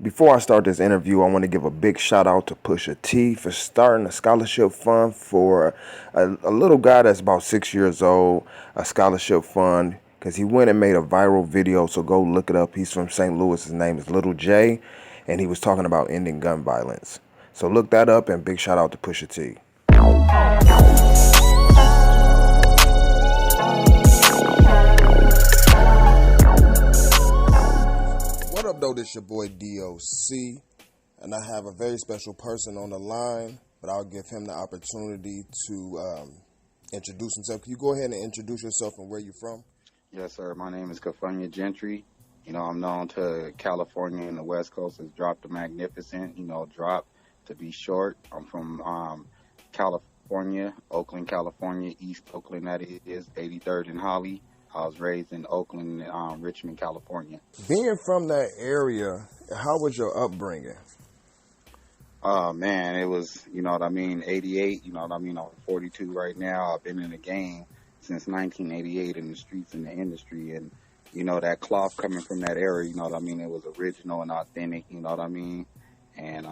Before I start this interview, I want to give a big shout out to Pusha T for starting a scholarship fund for a little guy that's about 6 years old, a scholarship fund, because he went and made a viral video, so go look it up. He's from St. Louis. His name is Little J, and he was talking about ending gun violence. So look that up, and big shout out to Pusha T. What up, though? This your boy DOC, and I have a very special person on the line, but I'll give him the opportunity to introduce himself. Can you go ahead and introduce yourself and where you're from? Yes, sir. My name is Kufanya Gentry. I'm known to California and the West Coast as Drop the Magnificent, drop to be short. I'm from California, Oakland, California, East Oakland, that is, 83rd and Holly. I was raised in Oakland, Richmond, California. Being from that area, how was your upbringing? Man, it was, 88, I'm 42 right now. I've been in the game since 1988 in the streets and the industry. And, that cloth coming from that area, it was original and authentic, And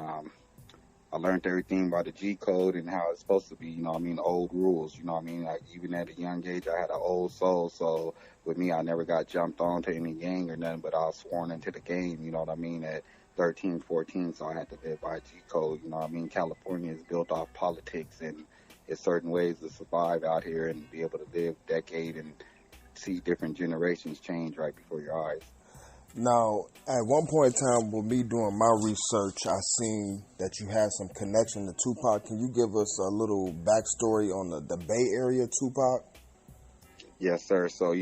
I learned everything by the G code and how it's supposed to be, old rules, like even at a young age, I had an old soul. So with me, I never got jumped on to any gang or nothing, but I was sworn into the game, at 13, 14. So I had to live by G code, California is built off politics, and it's certain ways to survive out here and be able to live decade and see different generations change right before your eyes. Now, at one point in time, with me doing my research, I seen that you had some connection to Tupac. Can you give us a little backstory on the Bay Area Tupac? Yes, sir. So,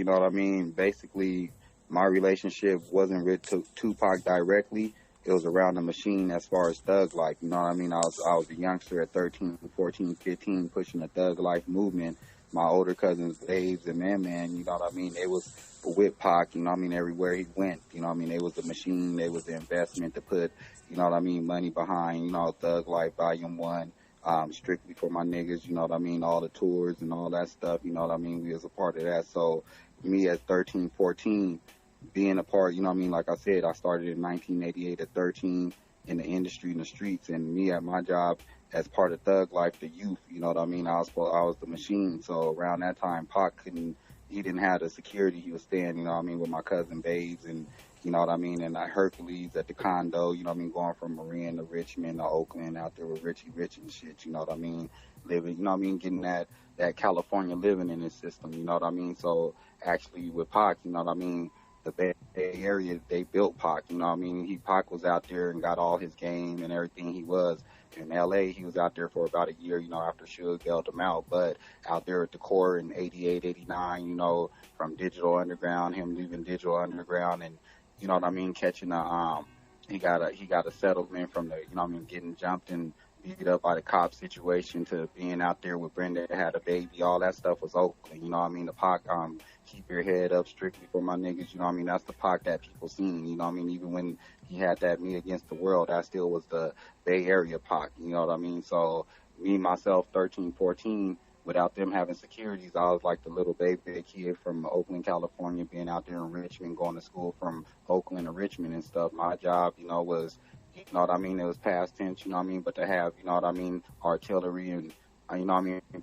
basically, my relationship wasn't with Tupac directly. It was around the machine as far as thug life. I was a youngster at 13, 14, 15, pushing the thug life movement. My older cousins, Babes and Man, they was with Pac, everywhere he went, they was the machine, they was the investment to put, money behind, Thug Life Volume 1, strictly for my niggas, all the tours and all that stuff, we was a part of that. So me as 13, 14, being a part, like I said, I started in 1988 at 13 in the industry, in the streets, and me at my job as part of Thug Life, the youth, I was the machine. So around that time, Pac he didn't have the security. He was staying, with my cousin Babes and, and Hercules at the condo, going from Marin to Richmond to Oakland out there with Richie Rich and shit, living, getting that California living in his system, So actually with Pac, the Bay Area, they built Pac, Pac was out there and got all his game and everything he was. In L.A., he was out there for about a year, after Suge bailed him out. But out there at the core in 88, 89, from Digital Underground, him leaving Digital Underground and, catching he got a settlement from the, getting jumped and beat up by the cop situation to being out there with Brenda that had a baby. All that stuff was Oakland, the Pac, keep your head up strictly for my niggas, that's the Pac that people seen, even when he had that Me Against the World, that still was the Bay Area Pac, So me, myself, 13, 14, without them having securities, I was like the little baby kid from Oakland, California, being out there in Richmond, going to school from Oakland to Richmond and stuff. My job, was, it was past tense, but to have, artillery and,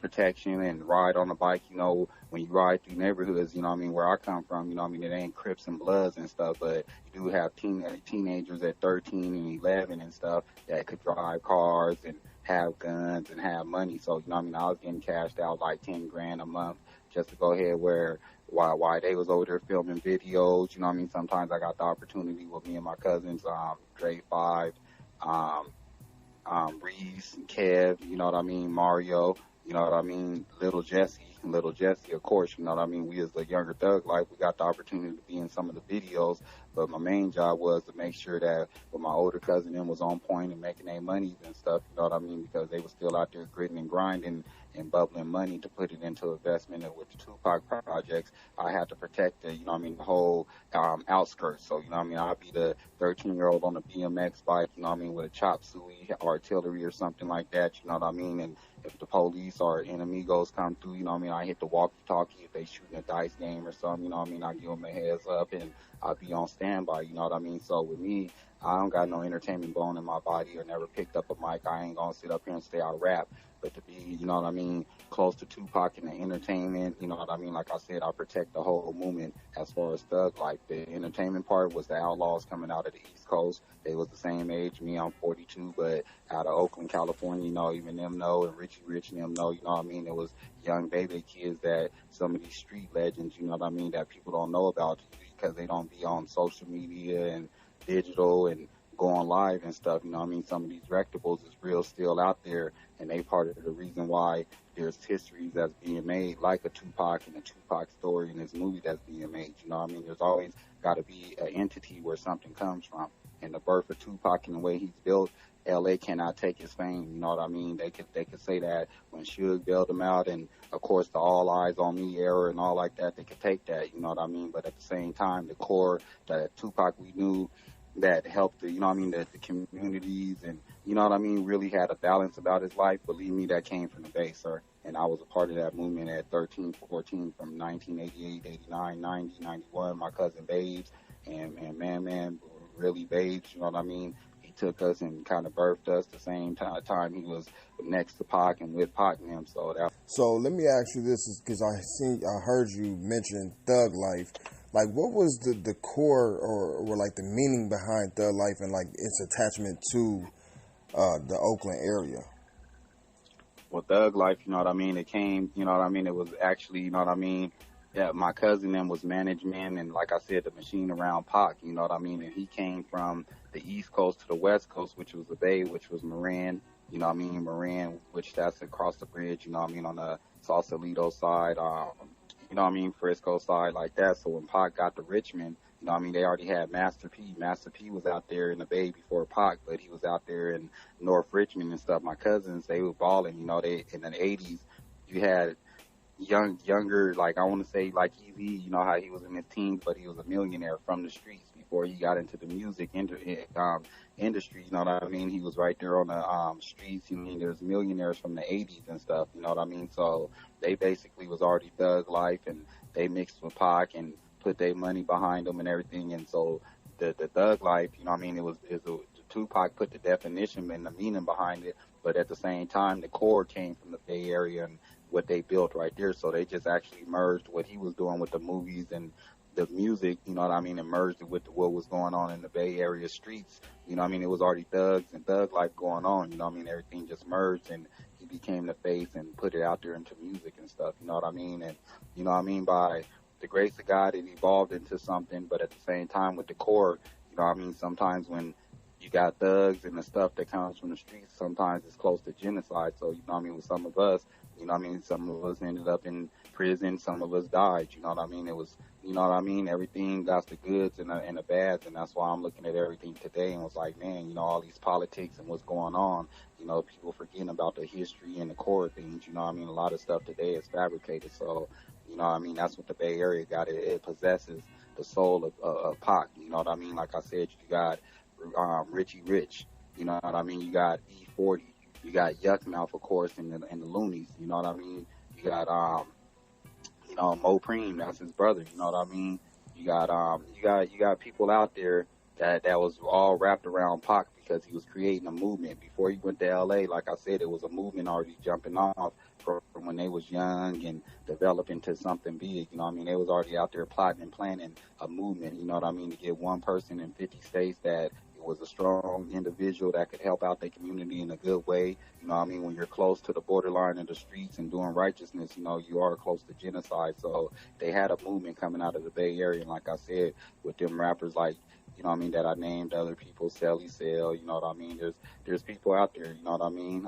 protection and ride on the bike, when you ride through neighborhoods, where I come from, it ain't Crips and Bloods and stuff, but you do have teenagers at 13 and 11 and stuff that could drive cars and have guns and have money. So, I was getting cashed out like 10 grand a month just to go ahead while they was over there filming videos, sometimes I got the opportunity with me and my cousins, Dre 5, Reese, Kev, Mario, Little Jesse, of course, we as the younger Thug Life, we got the opportunity to be in some of the videos, but my main job was to make sure that with my older cousin them was on point and making their monies and stuff, because they were still out there gritting and grinding and bubbling money to put it into investment. And with the Tupac projects, I had to protect the, the whole outskirts. So, I'd be the 13-year-old on a BMX bike, with a chop suey, artillery or something like that, and if if the police or enemigos come through, you know what I mean, I hit the walkie-talkie. If they shooting a dice game or something, you know what I mean, I give them a heads up and I'll be on standby, you know what I mean? So with me, I don't got no entertainment bone in my body or never picked up a mic. I ain't gonna sit up here and say I rap. But to be, you know what I mean, close to Tupac in the entertainment, you know what I mean? Like I said, I protect the whole movement as far as thug life. The entertainment part was the Outlaws coming out of the East Coast. They was the same age. Me, I'm 42, but out of Oakland, California, you know, even them know, and Richie Rich and them know, you know what I mean? It was young baby kids that some of these street legends, you know what I mean, that people don't know about because they don't be on social media and digital and going live and stuff, you know what I mean? Some of these rectables is real still out there, and they part of the reason why there's histories that's being made, like a Tupac and a Tupac story in this movie that's being made, you know what I mean? There's always got to be an entity where something comes from, and the birth of Tupac and the way he's built, LA cannot take his fame, you know what I mean? They could say that when Suge bailed him out, and of course the All Eyes on Me era and all like that, they could take that, you know what I mean? But at the same time, the core that Tupac we knew that helped the, you know what I mean, the communities and, you know what I mean, really had a balance about his life. Believe me, that came from the Bay, sir. And I was a part of that movement at 13, 14, from 1988, 89, 90, 91. My cousin Babes and Man, really Babes, you know what I mean? He took us and kind of birthed us the same time he was next to Pac and with Pac and him. So let me ask you this, because I heard you mention thug life. Like, what was the core or like the meaning behind thug life and like its attachment to the Oakland area? Well, thug life, you know what I mean? It came, you know what I mean? It was actually, you know what I mean? Yeah, my cousin then was management and, like I said, the machine around Pac, you know what I mean? And he came from the East Coast to the West Coast, which was the Bay, which was Marin, you know what I mean? Marin, which that's across the bridge, you know what I mean? On the Sausalito side, you know what I mean, Frisco side like that. So when Pac got to Richmond, you know what I mean, they already had Master P. Master P was out there in the Bay before Pac, but he was out there in North Richmond and stuff. My cousins, they were balling, you know, they in the 80s, you had younger, like I want to say like Easy, you know how he was in his teens, but he was a millionaire from the streets before he got into the music industry, you know what I mean? He was right there on the streets. You mean, there's millionaires from the 80s and stuff, you know what I mean? So they basically was already thug life, and they mixed with Pac and put their money behind them and everything. And so the thug life, you know what I mean, Tupac put the definition and the meaning behind it, but at the same time, the core came from the Bay Area and what they built right there. So they just actually merged what he was doing with the movies and the music, you know what I mean, and merged it with what was going on in the Bay Area streets. You know what I mean? It was already thugs and thug life going on, you know what I mean? Everything just merged, and he became the face and put it out there into music and stuff, you know what I mean? And, you know what I mean, by the grace of God, it evolved into something, but at the same time with the core, you know what I mean, sometimes when you got thugs and the stuff that comes from the streets, sometimes it's close to genocide. So, you know what I mean, with some of us, you know what I mean, some of us ended up in prison, some of us died, you know what I mean? It was, you know what I mean, everything got the goods and the bads, and that's why I'm looking at everything today and was like, man, you know, all these politics and what's going on, you know, people forgetting about the history and the core things, you know what I mean? A lot of stuff today is fabricated, so, you know what I mean, that's what the Bay Area got. It possesses the soul of Pac, you know what I mean? Like I said, you got Richie Rich, you know what I mean? You got E40, you got Yuck Mouth, of course, and the Loonies, you know what I mean? You got you know, Mo Preem, that's his brother, you know what I mean? You got people out there that was all wrapped around Pac because he was creating a movement. Before he went to LA, like I said, it was a movement already jumping off from when they was young and developed into something big, you know what I mean? They was already out there plotting and planning a movement, you know what I mean, to get one person in 50 states that was a strong individual that could help out their community in a good way. You know what I mean? When you're close to the borderline of the streets and doing righteousness, you know, you are close to genocide. So they had a movement coming out of the Bay Area. And like I said, with them rappers like, you know what I mean, that I named, other people, Sally Sale, you know what I mean? There's people out there, you know what I mean?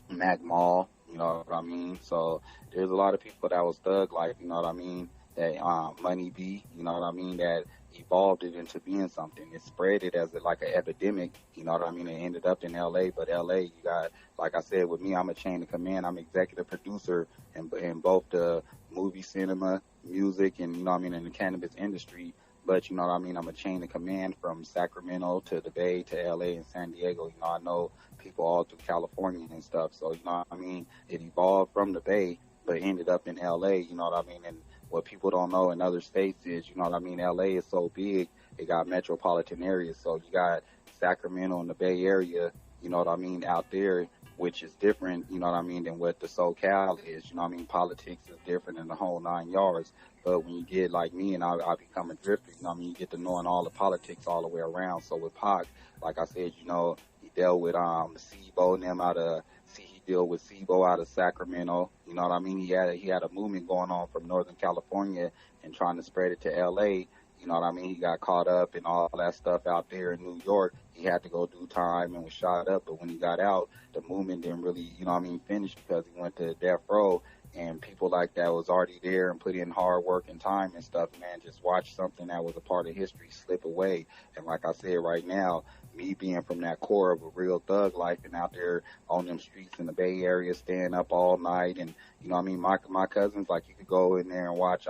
Mac Mall, you know what I mean? So there's a lot of people that was thug life, you know what I mean? That Money B, you know what I mean? That evolved it into being something. It spread it as like an epidemic, you know what I mean? It ended up in LA, but LA, you got, like I said, with me, I'm a chain of command. I'm executive producer in both the movie, cinema, music, and, you know what I mean, in the cannabis industry. But you know what I mean? I'm a chain of command from Sacramento to the Bay to LA and San Diego. You know, I know people all through California and stuff. So, you know what I mean? It evolved from the Bay, but ended up in LA, you know what I mean? And what people don't know in other states is, you know what I mean? LA is so big, it got metropolitan areas. So you got Sacramento and the Bay Area, you know what I mean, out there, which is different, you know what I mean, than what the SoCal is. You know what I mean? Politics is different in the whole 9 yards. But when you get like me and I become a drifter, you know what I mean, you get to knowing all the politics all the way around. So with Pac, like I said, you know, he dealt with Sebo and them out of he dealt with Sebo out of Sacramento. You know what I mean? He had a movement going on from Northern California and trying to spread it to LA. You know what I mean? He got caught up in all that stuff out there in New York. He had to go do time and was shot up. But when he got out, the movement didn't really, you know what I mean, finish because he went to death row. And people like that was already there and put in hard work and time and stuff, man. Just watch something that was a part of history slip away. And like I said, right now, me being from that core of a real thug life and out there on them streets in the Bay Area, staying up all night. And, you know what I mean, my cousins, like you could go in there and watch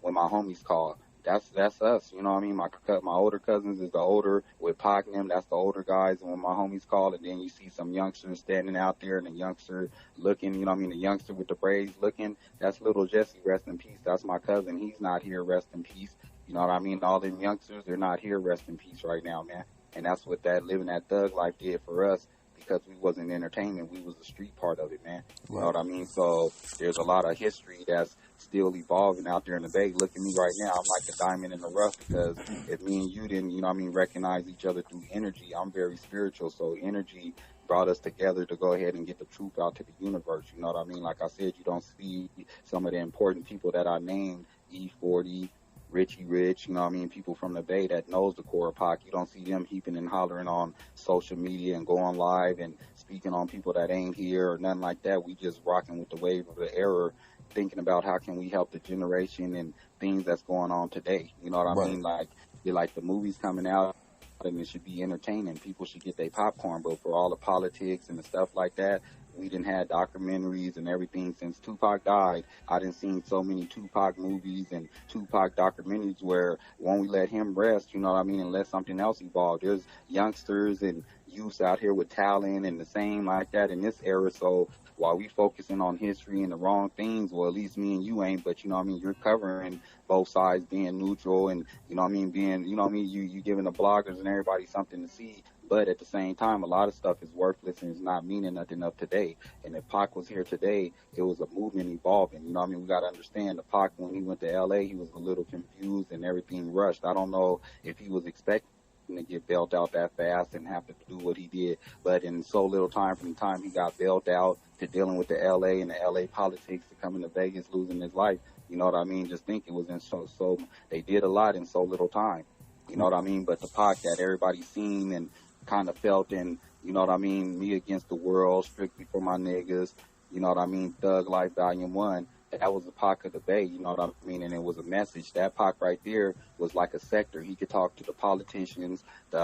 when my homies call. That's us, you know what I mean? My older cousins is the older with Pac and them, that's the older guys, and when my homies call, and then you see some youngsters standing out there, and the youngster looking, you know what I mean, the youngster with the braids looking, that's little Jesse, rest in peace. That's my cousin. He's not here, rest in peace. You know what I mean? All them youngsters, they're not here, rest in peace right now, man. And that's what that living that thug life did for us, because we wasn't entertainment, we was the street part of it, man. You know what I mean? So there's a lot of history that's still evolving out there in the Bay. Look at me right now. I'm like a diamond in the rough, because if me and you didn't, you know what I mean, recognize each other through energy, I'm very spiritual. So energy brought us together to go ahead and get the truth out to the universe. You know what I mean? Like I said, you don't see some of the important people that I named, E40, Richie Rich, you know what I mean, people from the Bay that knows the core of Pac. You don't see them heaping and hollering on social media and going live and speaking on people that ain't here or nothing like that. We just rocking with the wave of the era, thinking about how can we help the generation and things that's going on today. You know what I mean? Like the movies coming out, and it should be entertaining. People should get their popcorn, but for all the politics and the stuff like that, we didn't have documentaries and everything since Tupac died. I didn't seen so many Tupac movies and Tupac documentaries where when we let him rest, you know what I mean, and let something else evolve. There's youngsters and youths out here with talent and the same like that in this era. So while we focusing on history and the wrong things, well, at least me and you ain't, but you know what I mean, you're covering both sides, being neutral and, you know what I mean, being, you know what I mean, you giving the bloggers and everybody something to see. But at the same time, a lot of stuff is worthless and is not meaning nothing of today. And if Pac was here today, it was a movement evolving. You know what I mean? We got to understand the Pac, when he went to L.A., he was a little confused and everything rushed. I don't know if he was expecting to get bailed out that fast and have to do what he did. But in so little time, from the time he got bailed out to dealing with the L.A. and the L.A. politics to coming to Vegas, losing his life, you know what I mean? Just think it was in so they did a lot in so little time. You know what I mean? But the Pac that everybody seen and kind of felt in, you know what I mean, me against the world, strictly for my niggas, you know what I mean, Thug Life Volume 1, that was the Pac of the Bay, you know what I mean, and it was a message. That Pac right there was like a sector. He could talk to the politicians, the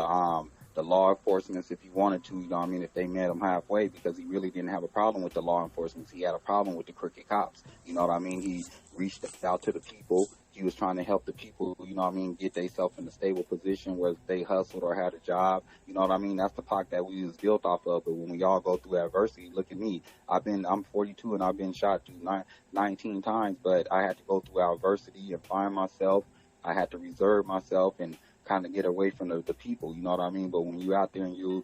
law enforcement if he wanted to, you know what I mean, if they met him halfway, because he really didn't have a problem with the law enforcement. He had a problem with the crooked cops, you know what I mean. He reached out to the people. He was trying to help the people, you know what I mean, get themselves in a stable position where they hustled or had a job. You know what I mean? That's the Pac that we was built off of. But when we all go through adversity, look at me. I'm 42 and I've been shot through 19 times, but I had to go through adversity and find myself. I had to reserve myself and kind of get away from the people, you know what I mean? But when you out there and you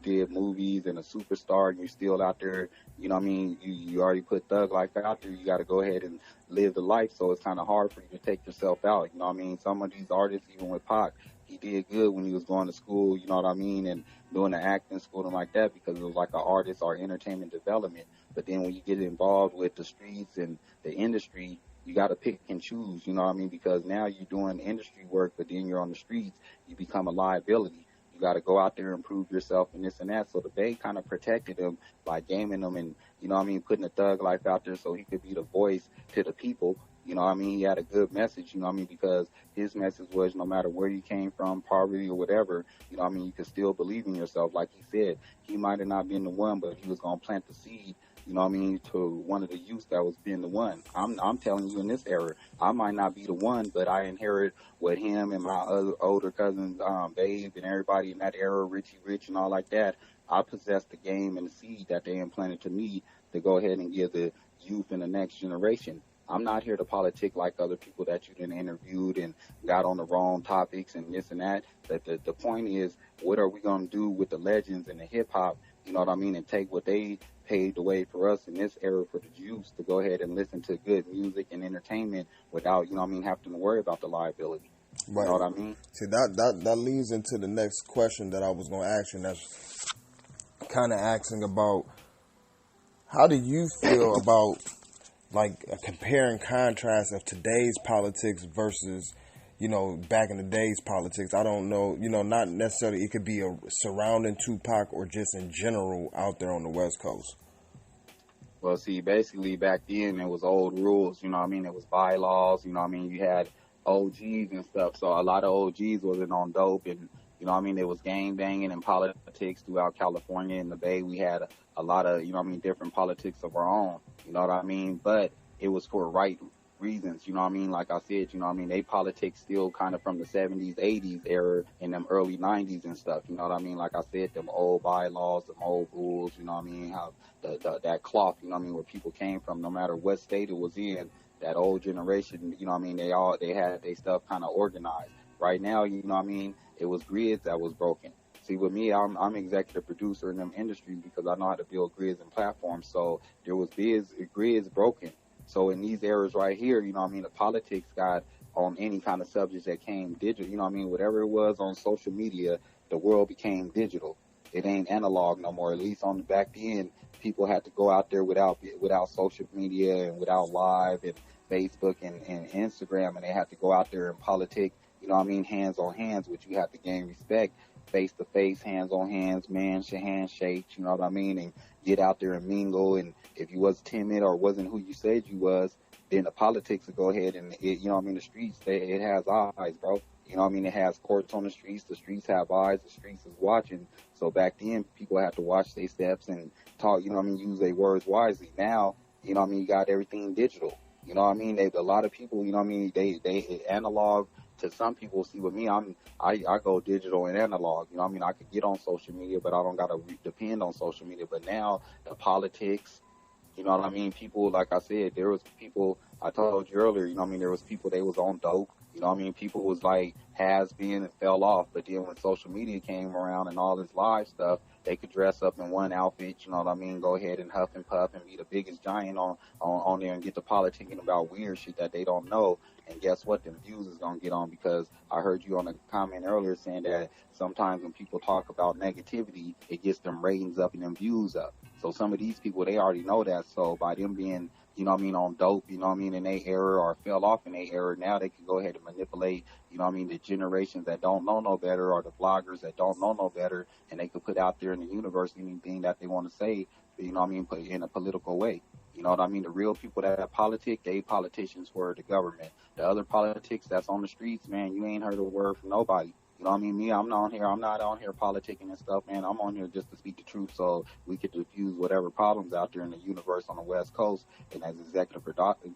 did movies and a superstar and you're still out there, you know what I mean, you already put thug life out there, you got to go ahead and live the life, so it's kind of hard for you to take yourself out, you know what I mean? Some of these artists, even with Pac, he did good when he was going to school, you know what I mean, and doing the acting school and like that, because it was like an artist or entertainment development. But then when you get involved with the streets and the industry, you got to pick and choose, you know what I mean? Because now you're doing industry work, but then you're on the streets, you become a liability. You got to go out there and prove yourself and this and that. So the Bay kind of protected him by gaming him and, you know what I mean, putting the thug life out there so he could be the voice to the people. You know what I mean? He had a good message, you know what I mean? Because his message was no matter where you came from, poverty or whatever, you know what I mean? You could still believe in yourself. Like he said, he might have not been the one, but he was going to plant the seed you know what I mean, to one of the youth that was being the one. I'm telling you, in this era, I might not be the one, but I inherit what him and my other older cousins, Babe and everybody in that era, Richie Rich and all like that. I possess the game and the seed that they implanted to me to go ahead and give the youth and the next generation. I'm not here to politic like other people that you done interviewed and got on the wrong topics and this and that. But the point is, what are we going to do with the legends and the hip hop, you know what I mean, and take what they paved the way for us in this era for the youth to go ahead and listen to good music and entertainment without, you know what I mean, having to worry about the liability. Right. You know what I mean? See, that leads into the next question that I was going to ask you, and that's kind of asking about how do you feel about like a compare and contrast of today's politics versus, you know, back in the day's politics. I don't know, you know, not necessarily, it could be surrounding Tupac or just in general out there on the West Coast. Well, see, basically back then it was old rules, you know what I mean? It was bylaws, you know what I mean? You had OGs and stuff, so a lot of OGs wasn't on dope, and you know what I mean? There was gang banging and politics throughout California and the Bay. We had a lot of, you know what I mean, different politics of our own, you know what I mean? But it was for right reasons, you know what I mean? Like I said, you know what I mean? They politics still kind of from the 70s, 80s era and them early 90s and stuff, you know what I mean? Like I said, them old bylaws, them old rules, you know what I mean? How that cloth, you know what I mean, where people came from, no matter what state it was in, that old generation, you know what I mean? They had their stuff kind of organized. Right now, you know what I mean? It was grids that was broken. See, with me, I'm executive producer in them industries because I know how to build grids and platforms. So there was grids broken. So in these eras right here, you know what I mean, the politics got on any kind of subject that came digital, you know what I mean, whatever it was on social media, the world became digital. It ain't analog no more. At least on the back end, people had to go out there without social media and without live and Facebook and Instagram, and they had to go out there and politic, you know what I mean, hands on hands, which you have to gain respect, face to face, hands on hands, handshake, you know what I mean, and get out there and mingle. And if you was timid or wasn't who you said you was, then the politics would go ahead and you know what I mean, the streets, it has eyes, bro. You know what I mean? It has courts on the streets have eyes, the streets is watching. So back then, people had to watch their steps and talk, you know what I mean, use their words wisely. Now, you know what I mean, you got everything digital. You know what I mean? A lot of people, you know what I mean, they analog to some people. See, with me, I go digital and analog. You know what I mean? I could get on social media, but I don't got to depend on social media. But now, the politics, you know what I mean? People, like I said, there was people, I told you earlier, you know what I mean, there was people, they was on dope. You know what I mean? People was like has been and fell off. But then when social media came around and all this live stuff, they could dress up in one outfit, you know what I mean? Go ahead and huff and puff and be the biggest giant on there and get to politicking about weird shit that they don't know. And guess what? Them views is going to get on, because I heard you on a comment earlier saying that sometimes when people talk about negativity, it gets them ratings up and them views up. So some of these people, they already know that. So by them being, you know what I mean, on dope, you know what I mean, in their error or fell off in their error, now they can go ahead and manipulate, you know what I mean, the generations that don't know no better or the bloggers that don't know no better, and they could put out there in the universe anything that they want to say, you know what I mean, put in a political way. You know what I mean? The real people that politic, they politicians for the government. The other politics that's on the streets, man, you ain't heard a word from nobody. You know what I mean? Me, I'm not on here politicking and stuff, man. I'm on here just to speak the truth so we could diffuse whatever problems out there in the universe on the West Coast. And as executive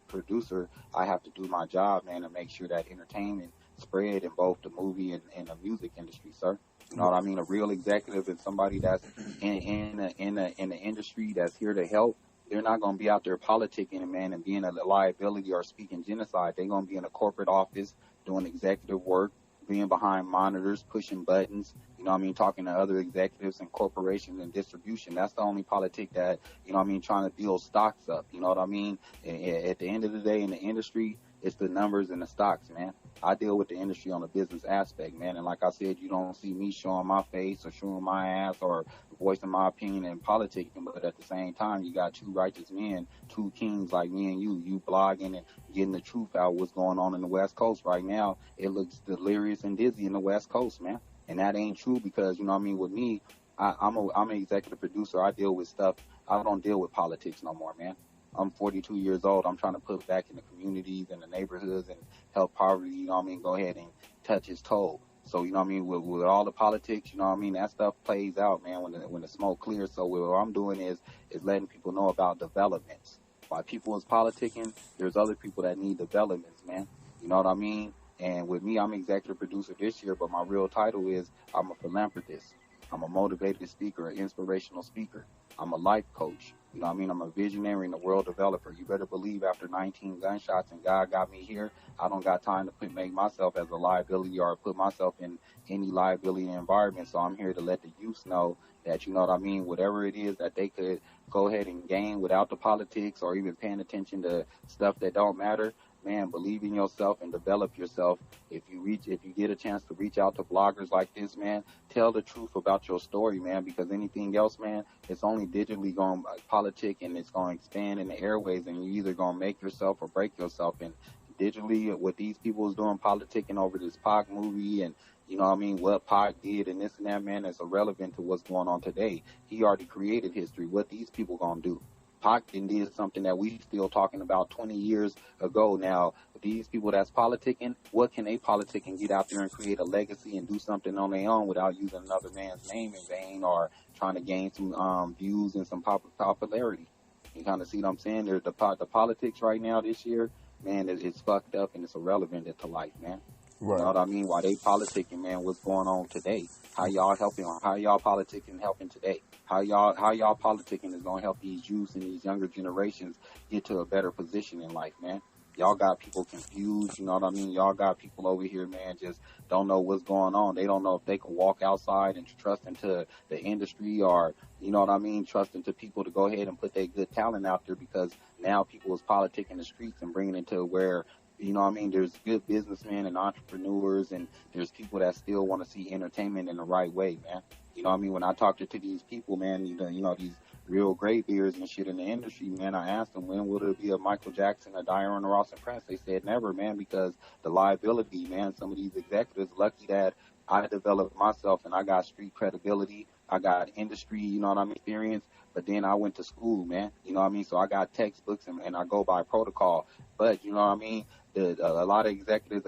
producer, I have to do my job, man, to make sure that entertainment spread in both the movie and the music industry, sir. You know what I mean? A real executive and somebody that's in the industry that's here to help. They're not going to be out there politicking, man, and being a liability or speaking genocide. They're going to be in a corporate office doing executive work, being behind monitors, pushing buttons, you know what I mean, talking to other executives and corporations and distribution. That's the only politic that, you know what I mean, trying to build stocks up. You know what I mean? At the end of the day in the industry, it's the numbers and the stocks, man. I deal with the industry on the business aspect, man. And like I said, you don't see me showing my face or showing my ass or voicing my opinion in politics. But at the same time, you got two righteous men, two kings like me and you blogging and getting the truth out what's going on in the West Coast right now. It looks delirious and dizzy in the West Coast, man. And that ain't true because, you know what I mean, with me, I'm an executive producer. I deal with stuff. I don't deal with politics no more, man. I'm 42 years old. I'm trying to put back in the communities and the neighborhoods and help poverty, you know what I mean, go ahead and touch its toll. So, you know what I mean, with all the politics, you know what I mean, that stuff plays out, man, when the smoke clears. So what I'm doing is letting people know about developments. While people is politicking, there's other people that need developments, man. You know what I mean? And with me, I'm executive producer this year, but my real title is I'm a philanthropist. I'm a motivated speaker, an inspirational speaker. I'm a life coach. You know what I mean? I'm a visionary and a world developer. You better believe after 19 gunshots and God got me here, I don't got time to make myself as a liability or put myself in any liability environment. So I'm here to let the youth know that, you know what I mean, whatever it is that they could go ahead and gain without the politics or even paying attention to stuff that don't matter. Man, believe in yourself and develop yourself. If you get a chance to reach out to bloggers like this, man, tell the truth about your story, man, because anything else, man, it's only digitally going to politic and it's going to expand in the airways, and you're either going to make yourself or break yourself. And digitally, what these people is doing, politicking over this Pac movie and, you know what I mean, what Pac did and this and that, man, is irrelevant to what's going on today. He already created history. What these people going to do? Pac did something that we still talking about 20 years ago. Now, these people that's politicking, what can they politic and get out there and create a legacy and do something on their own without using another man's name in vain or trying to gain some views and some popularity? You kind of see what I'm saying? There's the politics right now this year, man, it's fucked up and it's irrelevant to life, man. Right. You know what I mean? While they politicking, man, what's going on today? How y'all helping? How y'all politicking helping today? How y'all politicking is gonna help these youths and these younger generations get to a better position in life, man. Y'all got people confused, you know what I mean? Y'all got people over here, man, just don't know what's going on. They don't know if they can walk outside and trust into the industry or, you know what I mean, trust into people to go ahead and put their good talent out there, because now people is politicking the streets and bringing it to where, you know what I mean, there's good businessmen and entrepreneurs, and there's people that still want to see entertainment in the right way, man. You know what I mean? When I talk to these people, man, you know, these real graybeards and shit in the industry, man, I asked them, when will there be a Michael Jackson, a Diana Ross and Prince? They said never, man, because the liability, man, some of these executives, lucky that I developed myself and I got street credibility. I got industry, you know what I mean, experience. But then I went to school, man. You know what I mean? So I got textbooks and I go by protocol. But, you know what I mean? A lot of executives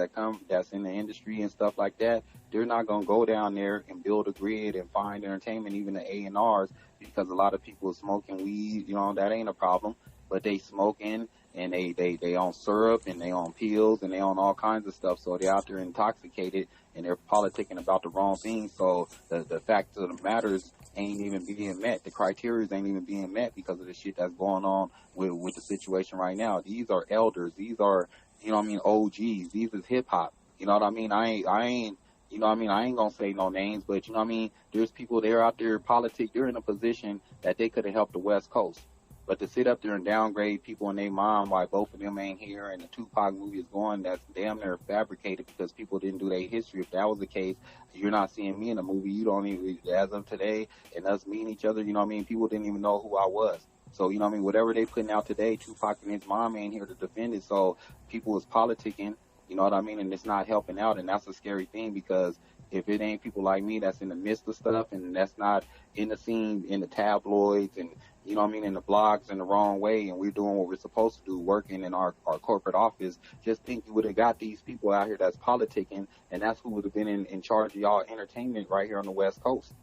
that's in the industry and stuff like that, they're not going to go down there and build a grid and find entertainment, even the A&Rs, because a lot of people are smoking weed. You know, that ain't a problem. But they smoking and they on syrup and they on pills and they on all kinds of stuff. So they're out there intoxicated and they're politicking about the wrong things. So the fact of the matter is ain't even being met. The criteria ain't even being met because of the shit that's going on with the situation right now. These are elders. These are, you know what I mean, OGs. These is hip hop. You know what I mean? I ain't, you know what I mean? I ain't gonna say no names, but you know what I mean? There's people there out there politic. They're in a position that they could have helped the West Coast. But to sit up there and downgrade people and their mom while both of them ain't here and the Tupac movie is going, that's damn near fabricated because people didn't do their history. If that was the case, you're not seeing me in the movie. You don't even, as of today, and us meeting each other, you know what I mean? People didn't even know who I was. So, you know what I mean? Whatever they putting out today, Tupac and his mom ain't here to defend it. So people is politicking, you know what I mean? And it's not helping out. And that's a scary thing, because if it ain't people like me that's in the midst of stuff and that's not in the scene, in the tabloids and, you know what I mean, in the blogs in the wrong way, and we're doing what we're supposed to do, working in our corporate office, just think you would have got these people out here that's politicking, and that's who would have been in charge of y'all entertainment right here on the West Coast.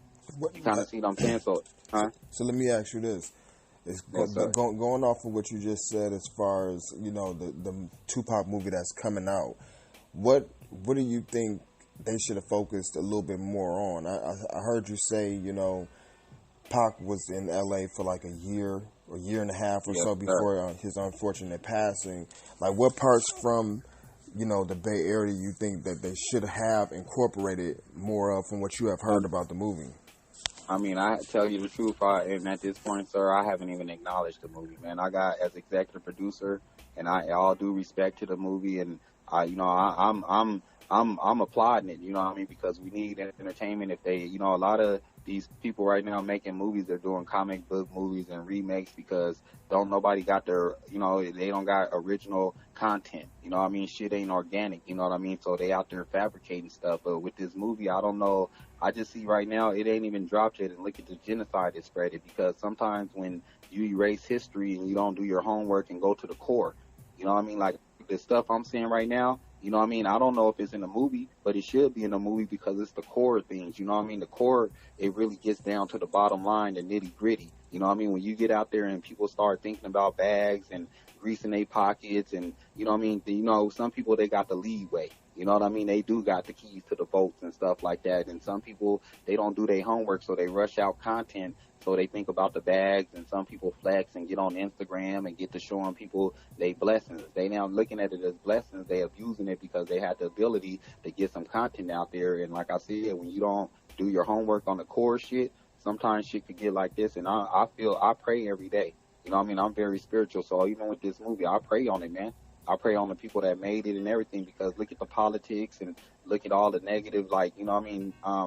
You kind of see what I'm saying? So let me ask you this. It's going off of what you just said as far as, you know, the Tupac movie that's coming out. What do you think they should have focused a little bit more on? I heard you say, you know, Pac was in LA for like a year and a half or so before his unfortunate passing. Like, what parts from, you know, the Bay Area you think that they should have incorporated more of from what you have heard about the movie? I mean, I tell you the truth, and at this point, sir, I haven't even acknowledged the movie, man. I got, as executive producer, and I all due respect to the movie, and I'm applauding it, you know what I mean, because we need entertainment. If they, you know, a lot of these people right now making movies, they're doing comic book movies and remakes because don't nobody got their, you know, they don't got original content, you know what I mean? Shit ain't organic, you know what I mean? So they out there fabricating stuff. But with this movie, I don't know. I just see right now it ain't even dropped yet, and look at the genocide that's spreaded, because sometimes when you erase history and you don't do your homework and go to the core, you know what I mean? Like the stuff I'm seeing right now, You know what I mean? I don't know if it's in the movie, but it should be in the movie because it's the core things. You know what I mean? The core, it really gets down to the bottom line, the nitty gritty. You know what I mean? When you get out there and people start thinking about bags and greasing their pockets and, you know what I mean? Some people, they got the leeway. You know what I mean? They do got the keys to the boats and stuff like that. And some people, they don't do their homework, so they rush out content. So they think about the bags, and some people flex and get on Instagram and get to showing people their blessings. They now looking at it as blessings. They abusing it because they had the ability to get some content out there. And like I said, when you don't do your homework on the core shit, sometimes shit could get like this. And I pray every day. You know what I mean? I'm very spiritual. So even with this movie, I pray on it, man. I pray on the people that made it and everything, because look at the politics and look at all the negative,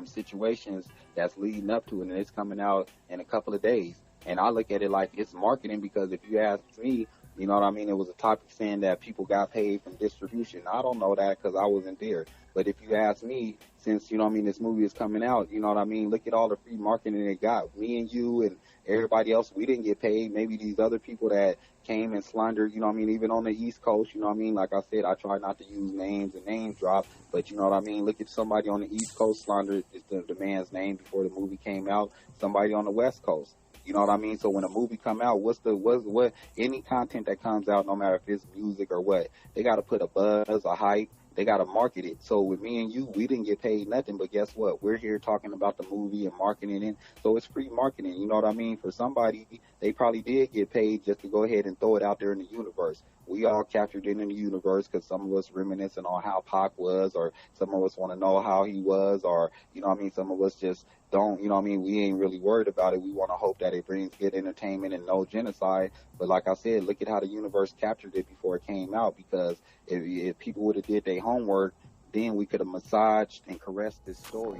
situations that's leading up to it, and it's coming out in a couple of days. And I look at it like it's marketing, because if you ask me, you know what I mean, it was a topic saying that people got paid from distribution. I don't know that because I wasn't there. But if you ask me, since, you know what I mean, this movie is coming out, you know what I mean, look at all the free marketing it got. Me and you and everybody else, we didn't get paid. Maybe these other people that came and slandered, you know what I mean, even on the East Coast, you know what I mean, like I said, I try not to use names and name drop, but you know what I mean, look at somebody on the East Coast slandered the man's name before the movie came out, somebody on the West Coast. You know what I mean? So when a movie come out, what any content that comes out, no matter if it's music or what, they got to put a buzz, a hype. They got to market it. So with me and you, we didn't get paid nothing, but guess what? We're here talking about the movie and marketing it. So it's free marketing. You know what I mean? For somebody, they probably did get paid just to go ahead and throw it out there in the universe. We all captured it in the universe because some of us reminiscing on how Pac was, or some of us want to know how he was, or, you know what I mean, some of us just don't, you know what I mean, we ain't really worried about it. We want to hope that it brings good entertainment and no genocide. But like I said, look at how the universe captured it before it came out, because if people would have did their homework, then we could have massaged and caressed this story.